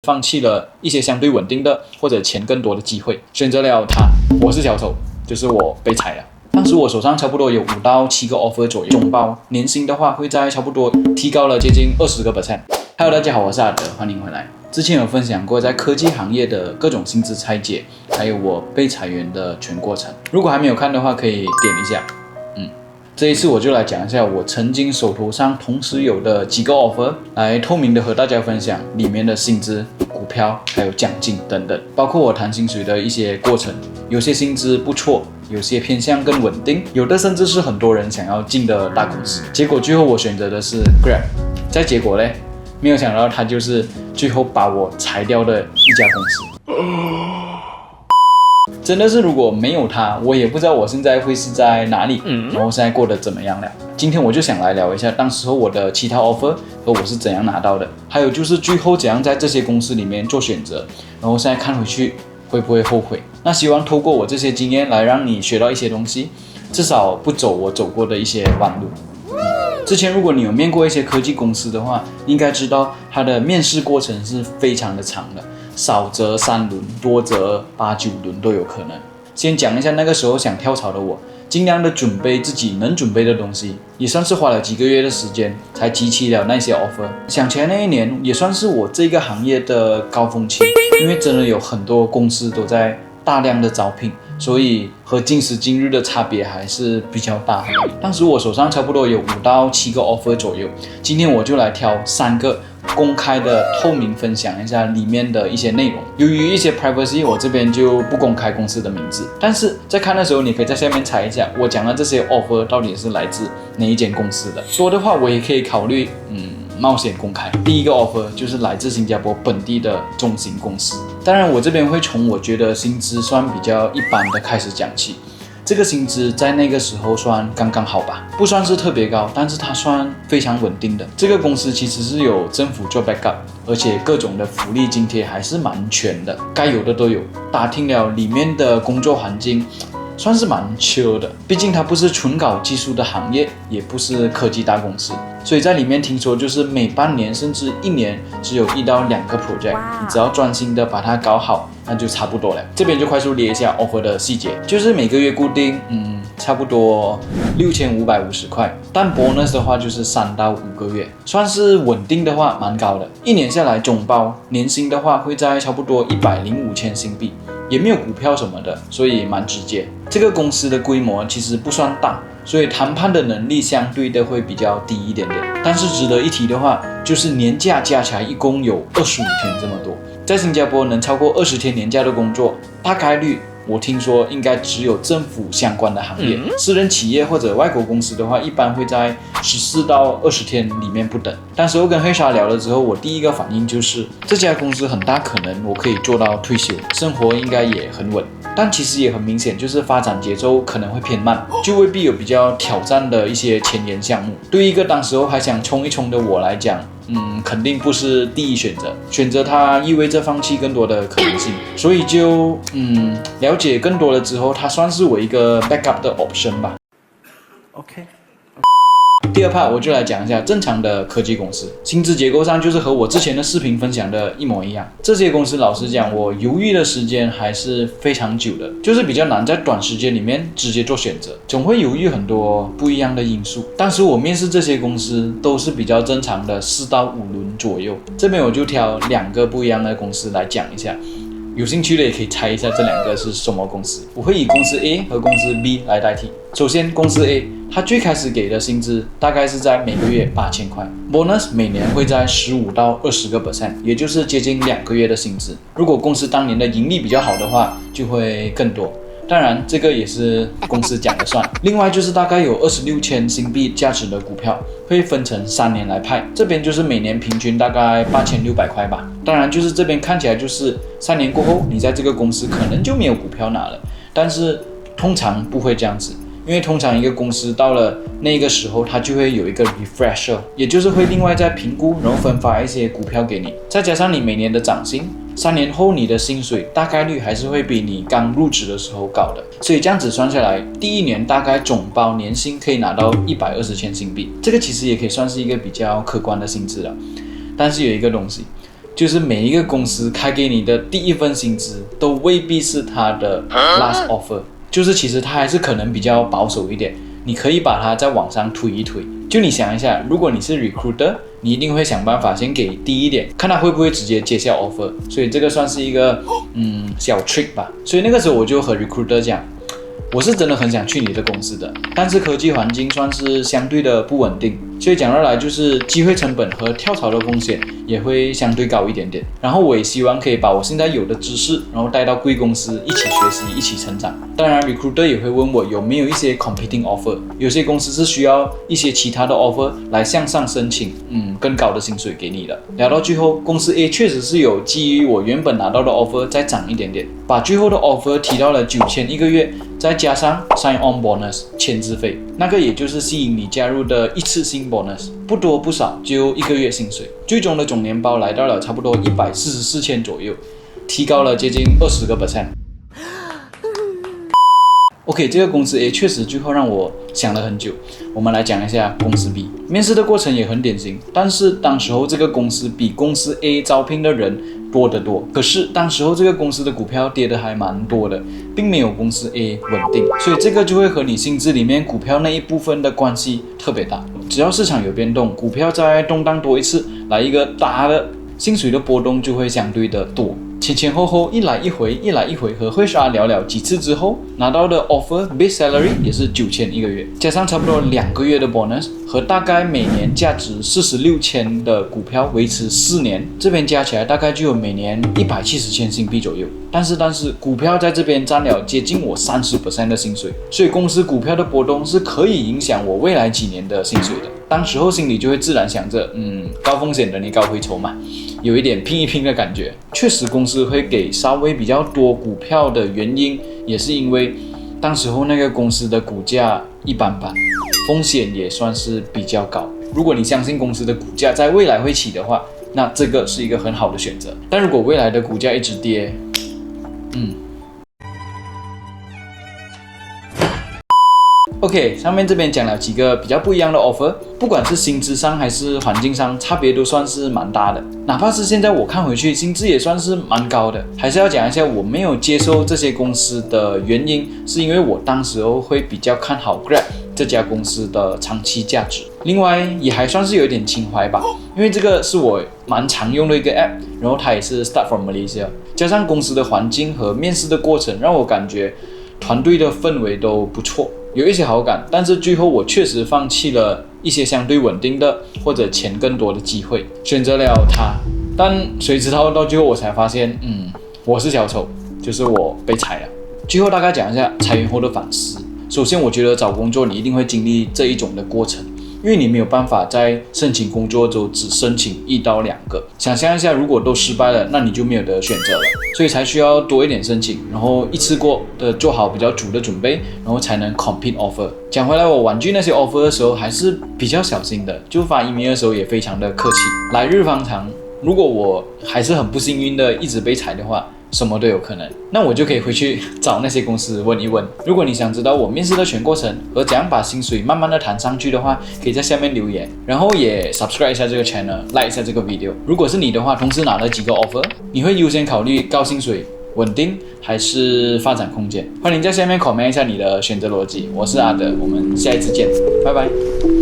放弃了一些相对稳定的或者钱更多的机会，选择了它。我是小丑，就是我被裁了。当时我手上差不多有5到7个 offer 左右，总包年薪的话会在差不多提高了接近20%。Hello， 大家好，我是阿德，欢迎回来。之前有分享过在科技行业的各种薪资拆解，还有我被裁员的全过程。如果还没有看的话，可以点一下。这一次我就来讲一下我曾经手头上同时有的几个 offer， 来透明的和大家分享里面的薪资、股票还有奖金等等，包括我谈薪水的一些过程。有些薪资不错，有些偏向更稳定，有的甚至是很多人想要进的大公司。结果最后我选择的是 Grab， 再结果嘞，没有想到它就是最后把我裁掉的一家公司。真的是如果没有它，我也不知道我现在会是在哪里，然后现在过得怎么样了。今天我就想来聊一下当时候我的其他 offer 和我是怎样拿到的，还有就是最后怎样在这些公司里面做选择，然后现在看回去会不会后悔。那希望透过我这些经验来让你学到一些东西，至少不走我走过的一些弯路。之前如果你有面过一些科技公司的话，应该知道它的面试过程是非常的长的，少则3轮，多则8、9轮都有可能。先讲一下那个时候想跳槽的我，尽量的准备自己能准备的东西，也算是花了几个月的时间才集齐了那些 offer。想起来那一年也算是我这个行业的高峰期，因为真的有很多公司都在大量的招聘，所以和今时今日的差别还是比较大。当时我手上差不多有5到7个 offer 左右，今天我就来挑3个公开的透明分享一下里面的一些内容。由于一些 privacy， 我这边就不公开公司的名字，但是在看的时候你可以在下面猜一下我讲的这些 offer 到底是来自哪一间公司的。说的话我也可以考虑冒险公开。第一个 offer 就是来自新加坡本地的中型公司，当然我这边会从我觉得薪资算比较一般的开始讲起。这个薪资在那个时候算刚刚好吧，不算是特别高，但是它算非常稳定的。这个公司其实是有政府做 backup， 而且各种的福利津贴还是蛮全的，该有的都有。打听了里面的工作环境，算是蛮 chill 的，毕竟它不是纯搞技术的行业，也不是科技大公司，所以在里面听说就是每半年甚至1年只有1到2个 project， 你只要专心的把它搞好，那就差不多了。这边就快速列一下 offer 的细节，就是每个月固定差不多6550块，但 bonus 的话就是3到5个月，算是稳定的话蛮高的。1年下来总包年薪的话会在差不多105千新币，也没有股票什么的，所以蛮直接。这个公司的规模其实不算大，所以谈判的能力相对的会比较低一点点。但是值得一提的话，就是年假加起来一共有25天这么多。在新加坡能超过20天年假的工作，大概率我听说应该只有政府相关的行业，私人企业或者外国公司的话，一般会在14到20天里面不等。当时我跟黑莎聊了之后，我第一个反应就是这家公司很大可能我可以做到退休，生活应该也很稳。但其实也很明显，就是发展节奏可能会偏慢，就未必有比较挑战的一些前沿项目。对于一个当时候还想冲一冲的我来讲，肯定不是第一选择。选择它意味着放弃更多的可能性，所以就了解更多了之后，它算是我一个 backup 的 option 吧。OK。第二 part 我就来讲一下正常的科技公司，薪资结构上就是和我之前的视频分享的一模一样。这些公司老实讲，我犹豫的时间还是非常久的，就是比较难在短时间里面直接做选择，总会犹豫很多不一样的因素。当时我面试这些公司都是比较正常的4到5轮左右，这边我就挑2个不一样的公司来讲一下。有兴趣的也可以猜一下这2个是什么公司，我会以公司 A 和公司 B 来代替。首先公司 A， 它最开始给的薪资大概是在每个月8000块 ，bonus 每年会在15到20%，也就是接近2个月的薪资。如果公司当年的盈利比较好的话，就会更多。当然，这个也是公司讲的算。另外就是大概有26千新币价值的股票，会分成3年来派，这边就是每年平均大概8600块吧。当然，就是这边看起来就是3年过后，你在这个公司可能就没有股票拿了，但是通常不会这样子。因为通常一个公司到了那个时候，它就会有一个 refresher， 也就是会另外再评估，然后分发一些股票给你，再加上你每年的涨薪，3年后你的薪水大概率还是会比你刚入职的时候高的。所以这样子算下来，第1年大概总包年薪可以拿到120千新币，这个其实也可以算是一个比较可观的薪资了。但是有一个东西，就是每一个公司开给你的第一份薪资都未必是他的 last offer， 就是其实他还是可能比较保守一点，你可以把它在网上推一推。就你想一下，如果你是 recruiter， 你一定会想办法先给低一点，看他会不会直接接下 offer， 所以这个算是一个小 trick 吧。所以那个时候我就和 recruiter 讲，我是真的很想去你的公司的，但是科技环境算是相对的不稳定，所以讲到来就是机会成本和跳槽的风险也会相对高一点点。然后我也希望可以把我现在有的知识，然后带到贵公司一起学习，一起成长。当然 recruiter 也会问我有没有一些 competing offer， 有些公司是需要一些其他的 offer 来向上申请更高的薪水给你的。聊到最后，公司 A 确实是有基于我原本拿到的 offer 再涨一点点，把最后的 offer 提到了9000一个月，再加上 sign on bonus 签字费，那个也就是吸引你加入的一次性 bonus， 不多不少就1个月薪水，最终的总年包来到了差不多144千左右，提高了接近20%。OK， 这个公司 A 确实最后让我想了很久。我们来讲一下公司 B， 面试的过程也很典型，但是当时候这个公司比公司 A 招聘的人多得多。可是当时候这个公司的股票跌得还蛮多的，并没有公司 A 稳定，所以这个就会和你薪资里面股票那一部分的关系特别大。只要市场有变动，股票再动荡多一次，来一个大的，薪水的波动就会相对的多。前后后一来一回和HR聊聊几次之后，拿到的 offer base salary 也是9000一个月，加上差不多2个月的 bonus 和大概每年价值46千的股票维持4年，这边加起来大概就有每年170千新币左右。但是股票在这边占了接近我30% 的薪水，所以公司股票的波动是可以影响我未来几年的薪水的。当时候心里就会自然想着，高风险等于高回酬嘛，有一点拼一拼的感觉。确实公司会给稍微比较多股票的原因，也是因为当时候那个公司的股价一般般，风险也算是比较高。如果你相信公司的股价在未来会起的话，那这个是一个很好的选择。但如果未来的股价一直跌，OK， 上面这边讲了几个比较不一样的 offer， 不管是薪资上还是环境上，差别都算是蛮大的。哪怕是现在我看回去，薪资也算是蛮高的。还是要讲一下我没有接受这些公司的原因，是因为我当时候会比较看好 Grab 这家公司的长期价值。另外也还算是有一点情怀吧，因为这个是我蛮常用的一个 app， 然后它也是 start from Malaysia， 加上公司的环境和面试的过程，让我感觉团队的氛围都不错。有一些好感，但是最后我确实放弃了一些相对稳定的或者钱更多的机会，选择了它。但谁知道到最后我才发现，我是小丑，就是我被裁了。最后大概讲一下裁员后的反思。首先，我觉得找工作你一定会经历这一种的过程，因为你没有办法在申请工作中只申请1到2个。想象一下，如果都失败了，那你就没有得选择了，所以才需要多一点申请，然后一次过的做好比较足的准备，然后才能 compete offer。讲回来，我婉拒那些 offer 的时候还是比较小心的，就发 email 的时候也非常的客气。来日方长，如果我还是很不幸运的一直被裁的话，什么都有可能，那我就可以回去找那些公司问一问。如果你想知道我面试的全过程和怎样把薪水慢慢的谈上去的话，可以在下面留言，然后也 subscribe 一下这个 channel，like 一下这个 video。如果是你的话，同时拿了几个 offer， 你会优先考虑高薪水、稳定还是发展空间？欢迎在下面 comment 一下你的选择逻辑。我是阿德，我们下一次见，拜拜。